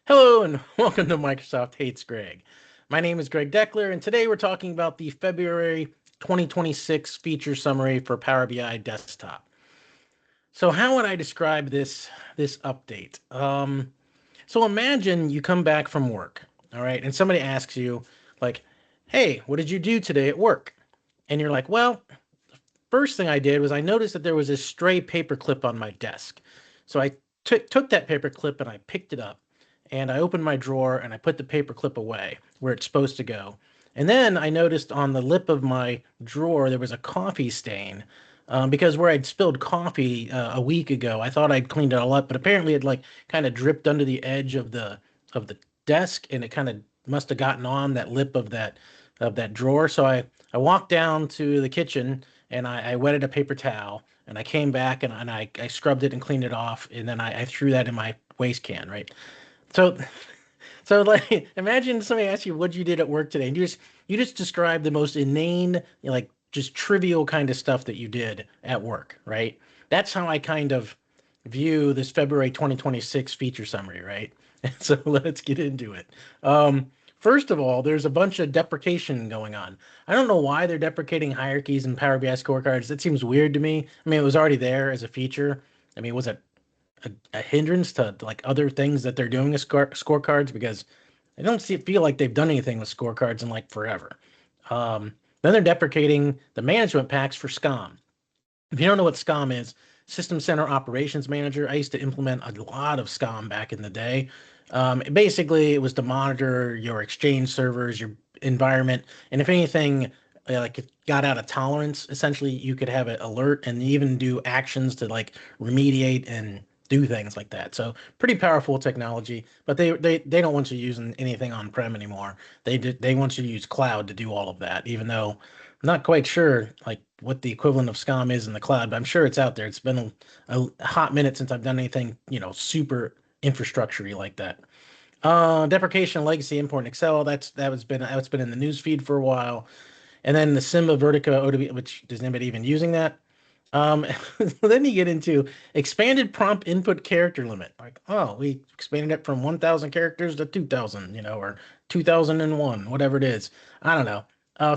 Hello and welcome to Microsoft Hates Greg. My name is Greg Deckler, and today we're talking about the February 2026 feature summary for Power BI Desktop. So, how would I describe this update? So imagine you come back from work, all right, and somebody asks you, like, "Hey, what did you do today at work?" And you're like, "Well, first thing I did was I noticed that there was a stray paper clip on my desk. So I took that paper clip and I picked it up and I opened my drawer and I put the paper clip away where it's supposed to go. And then I noticed on the lip of my drawer there was a coffee stain because where I'd spilled coffee a week ago, I thought I'd cleaned it all up, but apparently it like kind of dripped under the edge of the desk and it kind of must have gotten on that lip of that drawer. So I walked down to the kitchen and I wetted a paper towel and I came back and I scrubbed it and cleaned it off and then I threw that in my waste can, right? So so like imagine somebody asks you what you did at work today and you just describe the most inane, like just trivial kind of stuff that you did at work, right? That's how I kind of view this February 2026 feature summary, right? So let's get into it. First of all, there's a bunch of deprecation going on. I don't know why they're deprecating hierarchies in Power BI scorecards. That seems weird to me. I mean, it was already there as a feature. I mean, was it a hindrance to like other things that they're doing with scorecards? Because I don't feel like they've done anything with scorecards in like forever. Then they're deprecating the management packs for SCOM. If you don't know what SCOM is, System Center Operations Manager, I used to implement a lot of SCOM back in the day. Basically, it was to monitor your Exchange servers, your environment, and if anything like it got out of tolerance, essentially you could have it alert and even do actions to like remediate and do things like that. So pretty powerful technology, but they don't want you using anything on-prem anymore. They want you to use cloud to do all of that, even though I'm not quite sure like what the equivalent of SCOM is in the cloud, but I'm sure it's out there. It's been a hot minute since I've done anything, super infrastructure like that. Deprecation of legacy import in Excel. That's been in the news feed for a while. And then the Simba Vertica ODB, which does anybody even using that? Um, then you get into expanded prompt input character limit. Like, oh, we expanded it from 1,000 characters to 2,000, or 2001, whatever it is. I don't know.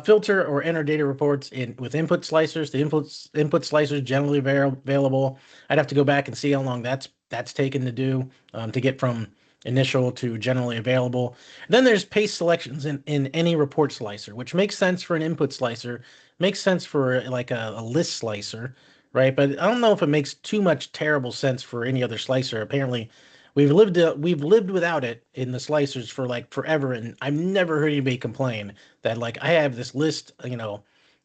Filter or enter data reports in with input slicers. The input slicers generally available. I'd have to go back and see how long that's taken to do to get from initial to generally available. Then there's paste selections in any report slicer, which makes sense for an input slicer, makes sense for like a list slicer, right? But I don't know if it makes too much terrible sense for any other slicer. Apparently, we've lived without it in the slicers for like forever, and I've never heard anybody complain that like I have this list,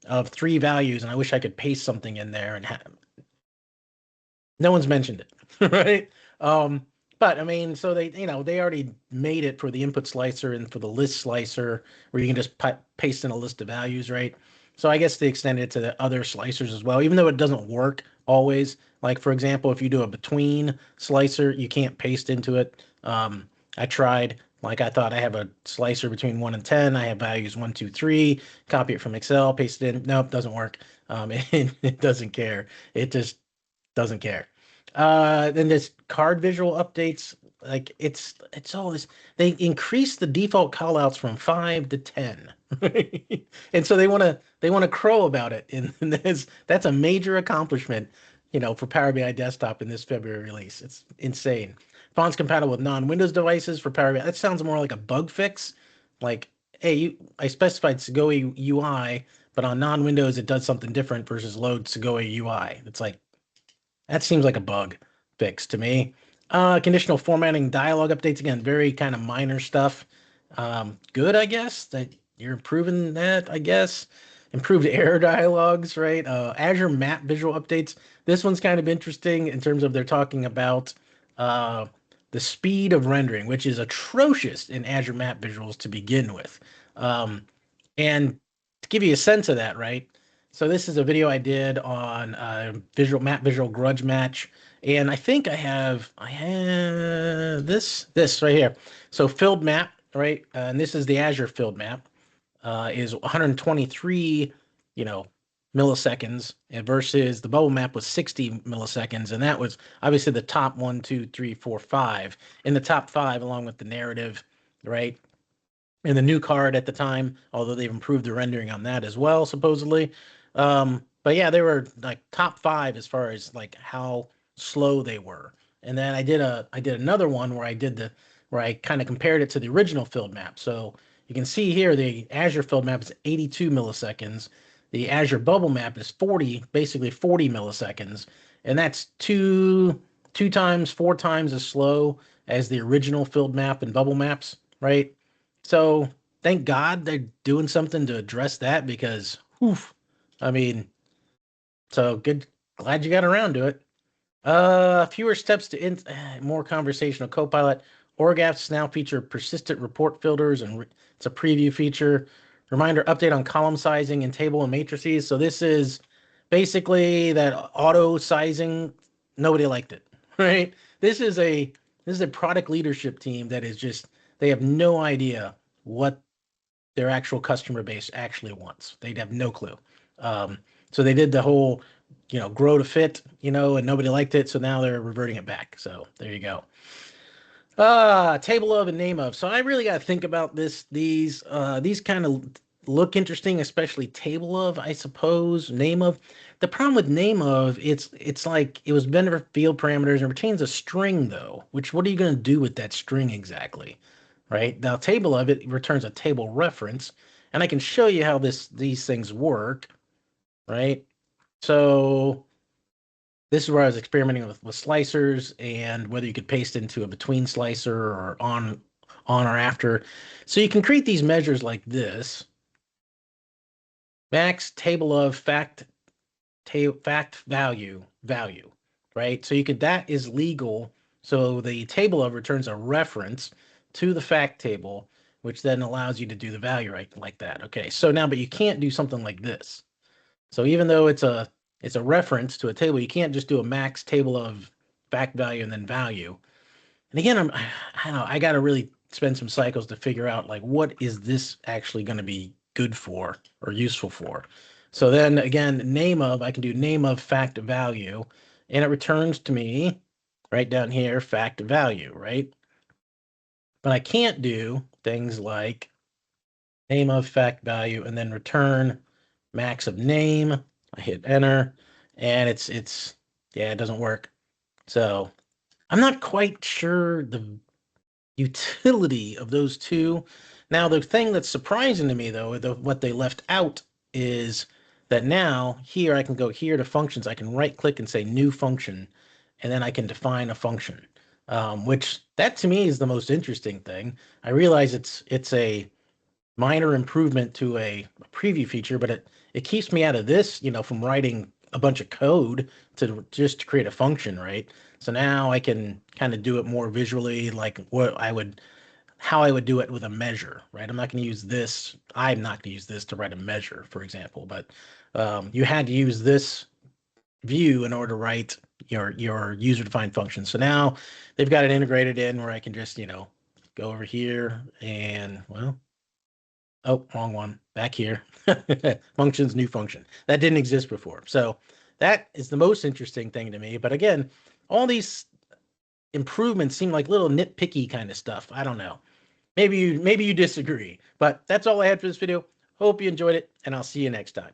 of three values, and I wish I could paste something in there and have no one's mentioned it, right? Um, but I mean, so they already made it for the input slicer and for the list slicer, where you can just paste in a list of values, right? So I guess they extended it to the other slicers as well, even though it doesn't work always. Like for example, if you do a between slicer, you can't paste into it. I tried. Like I thought I have a slicer between 1 and 10. I have values 1, 2, 3. Copy it from Excel, paste it in. Nope, doesn't work. It doesn't care. It just doesn't care. Then there's card visual updates. Like it's all this. They increased the default callouts from 5 to 10, and so they want to crow about it. And that's a major accomplishment, for Power BI Desktop in this February release. It's insane. Fonts compatible with non-Windows devices for Power BI. That sounds more like a bug fix. Like, hey, I specified Segoe UI, but on non-Windows it does something different versus load Segoe UI. It's like that seems like a bug fix to me. Conditional formatting dialog updates again, very kind of minor stuff. Good, I guess that you're improving that. I guess improved error dialogues, right? Azure map visual updates. This one's kind of interesting in terms of they're talking about uh, the speed of rendering, which is atrocious in Azure map visuals to begin with. Um, and to give you a sense of that, right? So this is a video I did on visual grudge match, and I think I have this right here. So filled map, right? And this is the Azure filled map. Is 123, you know, milliseconds versus the bubble map was 60 milliseconds. And that was obviously the top one, two, three, four, five. In the top five, along with the narrative, right? And the new card at the time, although they've improved the rendering on that as well, supposedly. But yeah, they were like top five as far as like how slow they were. And then I did another one where I kind of compared it to the original field map. So you can see here the Azure field map is 82 milliseconds. The Azure bubble map is 40, basically 40 milliseconds. And that's two times, four times as slow as the original field map and bubble maps, right? So thank God they're doing something to address that because, oof, I mean, so good. Glad you got around to it. Fewer steps to more conversational copilot. Org now feature persistent report filters and it's a preview feature. Reminder update on column sizing and table and matrices. So this is basically that auto sizing. Nobody liked it, right? This is a product leadership team that is just they have no idea what their actual customer base actually wants. They'd have no clue. So they did the whole, grow to fit, and nobody liked it. So now they're reverting it back. So there you go. Table of and name of. So I really got to think about this. These kind of look interesting, especially table of, I suppose. Name of. The problem with name of, it's like it was meant for field parameters and retains a string though. Which what are you going to do with that string exactly? Right now, table of it returns a table reference, and I can show you how these things work. Right. So this is where I was experimenting with slicers and whether you could paste into a between slicer or on or after. So you can create these measures like this. Max table of fact value, right? So you could that is legal. So the table of returns a reference to the fact table, which then allows you to do the value right like that. Okay. So now, but you can't do something like this. So even though it's a reference to a table, you can't just do a max table of fact value and then value. And again, I don't know, I got to really spend some cycles to figure out like what is this actually going to be good for or useful for. So then again, name of, I can do name of fact value, and it returns to me right down here fact value, right? But I can't do things like name of fact value and then return max of name. I hit enter and it's yeah, it doesn't work. So I'm not quite sure the utility of those two. Now, the thing that's surprising to me though, what they left out is that now here I can go here to functions. I can right click and say new function, and then I can define a function. Which that to me is the most interesting thing. I realize it's a minor improvement to a preview feature, but it keeps me out of this, from writing a bunch of code to just to create a function, right? So now I can kind of do it more visually, like how I would do it with a measure, right? I'm not going to use this. I'm not going to use this to write a measure, for example, but you had to use this view in order to write your user defined function. So now they've got it integrated in where I can just, go over here and well, oh, wrong one. Back here. Functions, new function. That didn't exist before. So that is the most interesting thing to me. But again, all these improvements seem like little nitpicky kind of stuff. I don't know. Maybe you disagree. But that's all I had for this video. Hope you enjoyed it, and I'll see you next time.